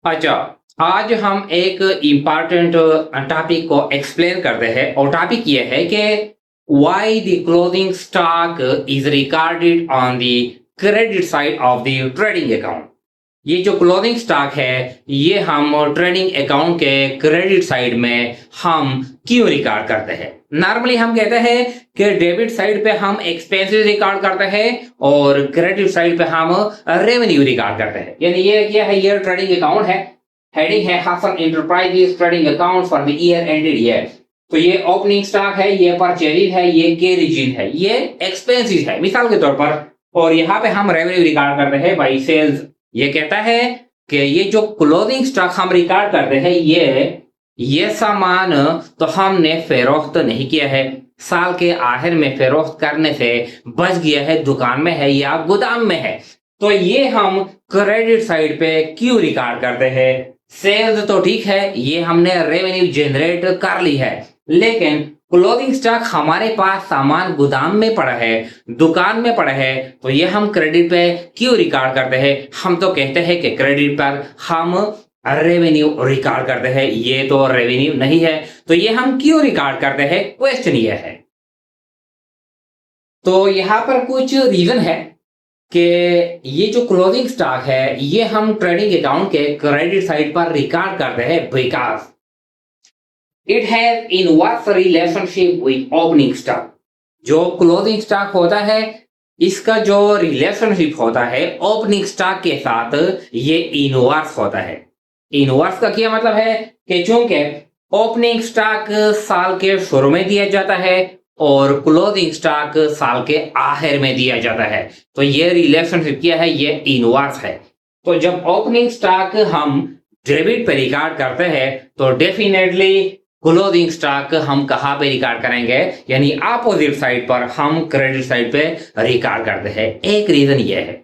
अच्छा, आज हम एक इम्पॉर्टेंट टॉपिक को एक्सप्लेन करते हैं और टॉपिक ये है कि why the clothing stock is recorded on the credit side of the trading account. ये जो क्लोथिंग स्टॉक है ये हम ट्रेडिंग अकाउंट के क्रेडिट साइड में हम क्यों रिकॉर्ड करते हैं। नॉर्मली हम कहते हैं कि डेबिट साइड पे हम एक्सपेंसेस रिकॉर्ड करते हैं और क्रेडिट साइड पे हम रेवेन्यू रिकॉर्ड करते हैं। यानी ये क्या है, ये ट्रेडिंग अकाउंट है, हेडिंग है Hassan enterprises trading account for the year ended year. तो ये ओपनिंग स्टॉक है, ये परचेज है, ये कैरिज है, ये एक्सपेंसेस है मिसाल के तौर पर। और यहाँ पे हम रेवेन्यू रिकॉर्ड करते हैं बाई सेल्स। ये कहता है कि ये जो क्लोथिंग स्टॉक हम रिकॉर्ड करते हैं ये सामान तो हमने फरोख्त नहीं किया है, साल के आखिर में फरोख्त करने से बच गया है, दुकान में है या गोदाम में है। तो ये हम क्रेडिट साइड पे क्यों रिकॉर्ड करते हैं। सेल्स तो ठीक है, ये हमने रेवेन्यू जनरेट कर ली है, लेकिन क्लोथिंग स्टॉक हमारे पास सामान गोदाम में पड़ा है, दुकान में पड़ा है, तो ये हम क्रेडिट पे क्यों रिकॉर्ड करते हैं। हम तो कहते हैं कि क्रेडिट पर हम रेवेन्यू रिकॉर्ड करते हैं, ये तो रेवेन्यू नहीं है, तो ये हम क्यों रिकॉर्ड करते हैं, क्वेश्चन ये है। तो यहाँ पर कुछ रीजन है कि ये जो क्लोथिंग स्टॉक है ये हम ट्रेडिंग अकाउंट के क्रेडिट साइड पर रिकॉर्ड करते हैं because it has inverse relationship with opening stock. जो क्लोथिंग स्टॉक होता है इसका जो रिलेशनशिप होता है ओपनिंग स्टॉक के साथ ये इनवर्स होता है। इनवर्स का क्या मतलब है कि चूंकि ओपनिंग स्टॉक साल के शुरू में दिया जाता है और क्लोथिंग स्टॉक साल के आखिर में दिया जाता है, तो ये रिलेशनशिप क्या है, ये इनवर्स है। तो जब ओपनिंग स्टॉक हम डेबिट पे रिकॉर्ड करते हैं तो डेफिनेटली क्लोथिंग स्टॉक हम कहाँ पे रिकॉर्ड करेंगे, यानी अपोजिट साइड पर हम क्रेडिट साइड पे रिकॉर्ड करते हैं। एक रीजन ये है।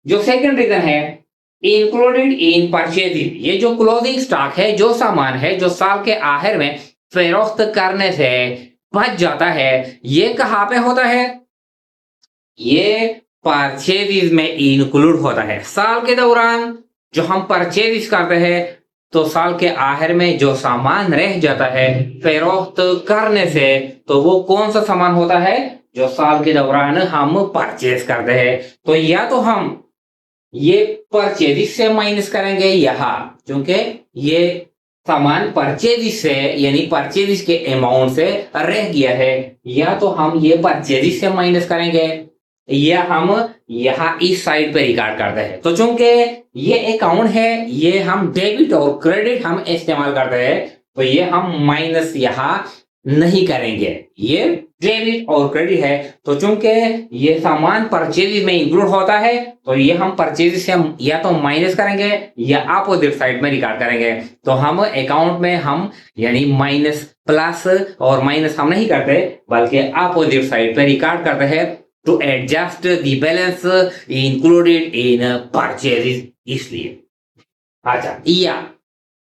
जो सेकंड रीजन है इंक्लूडेड इन परचेजिंग। ये जो क्लोथिंग स्टॉक है, जो सामान है जो साल के आखिर में फरोख्त करने से बच जाता है, ये कहाँ पे होता है, ये परचेजिज में इंक्लूड होता है। साल के दौरान जो हम परचेजिज करते हैं तो साल के आखिर में जो सामान रह जाता है फरोख्त करने से, तो वो कौन सा सामान होता है जो साल के दौरान हम परचेज करते हैं। तो या तो हम ये परचेजिज से माइनस करेंगे यहाँ, क्योंकि ये सामान परचेजिज से यानी परचेजिज के अमाउंट से रह गया है, या तो हम ये परचेजिज से माइनस करेंगे या हम यहाँ इस साइड पे रिकॉर्ड करते हैं। तो चूंकि ये अकाउंट है, ये हम डेबिट और क्रेडिट हम इस्तेमाल करते हैं, तो ये हम माइनस यहाँ नहीं करेंगे। ये डेबिट और क्रेडिट है, तो चूंकि ये सामान परचेज में इंक्लूड होता है तो ये हम परचेज से या तो माइनस करेंगे या अपोजिट साइड में रिकॉर्ड करेंगे। तो हम अकाउंट में हम यानी माइनस प्लस और माइनस हम नहीं करते, बल्कि अपोजिट साइड पे रिकॉर्ड करते हैं to adjust the balance included in purchase. इसलिए अच्छा, या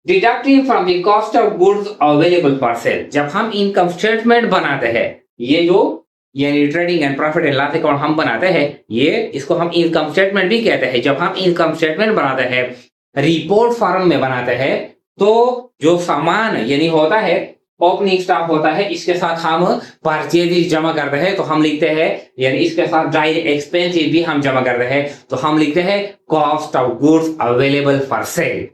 deducting from the cost of goods available for sale. जब हम इनकम स्टेटमेंट बनाते हैं, ये जो यानी trading and profit and loss account हम बनाते हैं, ये इसको हम इनकम स्टेटमेंट भी कहते हैं। जब हम इनकम स्टेटमेंट बनाते हैं, रिपोर्ट फॉर्म में बनाते हैं, तो जो सामान यानी होता है ओपनिंग स्टॉक होता है, इसके साथ हम परचेज जमा करते हैं, तो हम लिखते हैं यानी इसके साथ डायरेक्ट एक्सपेंसेस भी हम जमा करते हैं, तो हम लिखते हैं cost of goods available for cell.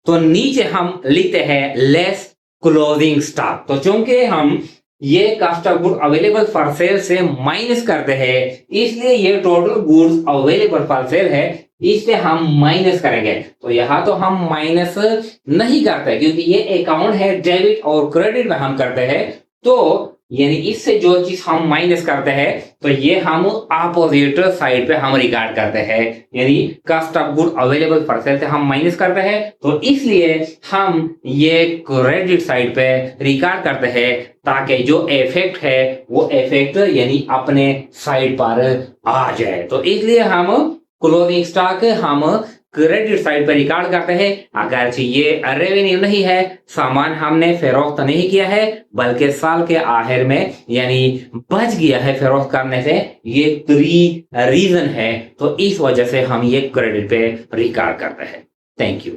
तो नीचे हम लिखते हैं लेस क्लोथिंग स्टॉक। तो चूंकि हम ये cost of goods available for cell से माइनस करते हैं, इसलिए ये total goods available for cell है, इसलिए हम माइनस करेंगे। तो यहाँ तो हम माइनस नहीं करते क्योंकि ये अकाउंट है डेबिट और क्रेडिट में हम करते हैं, तो यानी इससे जो चीज हम माइनस करते हैं तो ये हम अपोजिट साइड पे हम रिकॉर्ड करते हैं, यानी cost of good available for cell से हम माइनस करते हैं, तो इसलिए हम ये क्रेडिट साइड पे रिकॉर्ड करते हैं ताकि जो इफेक्ट है वो इफेक्ट यानी अपने साइड पर आ जाए। तो इसलिए हम क्लोथिंग स्टॉक हम क्रेडिट साइड पर रिकॉर्ड करते हैं। अगर ये रेवेन्यू नहीं है, सामान हमने फरोख्त नहीं किया है, बल्कि साल के आखिर में यानी बच गया है फरोख्त करने से, ये 3 रीजन है, तो इस वजह से हम ये क्रेडिट पे रिकॉर्ड करते हैं। Thank you.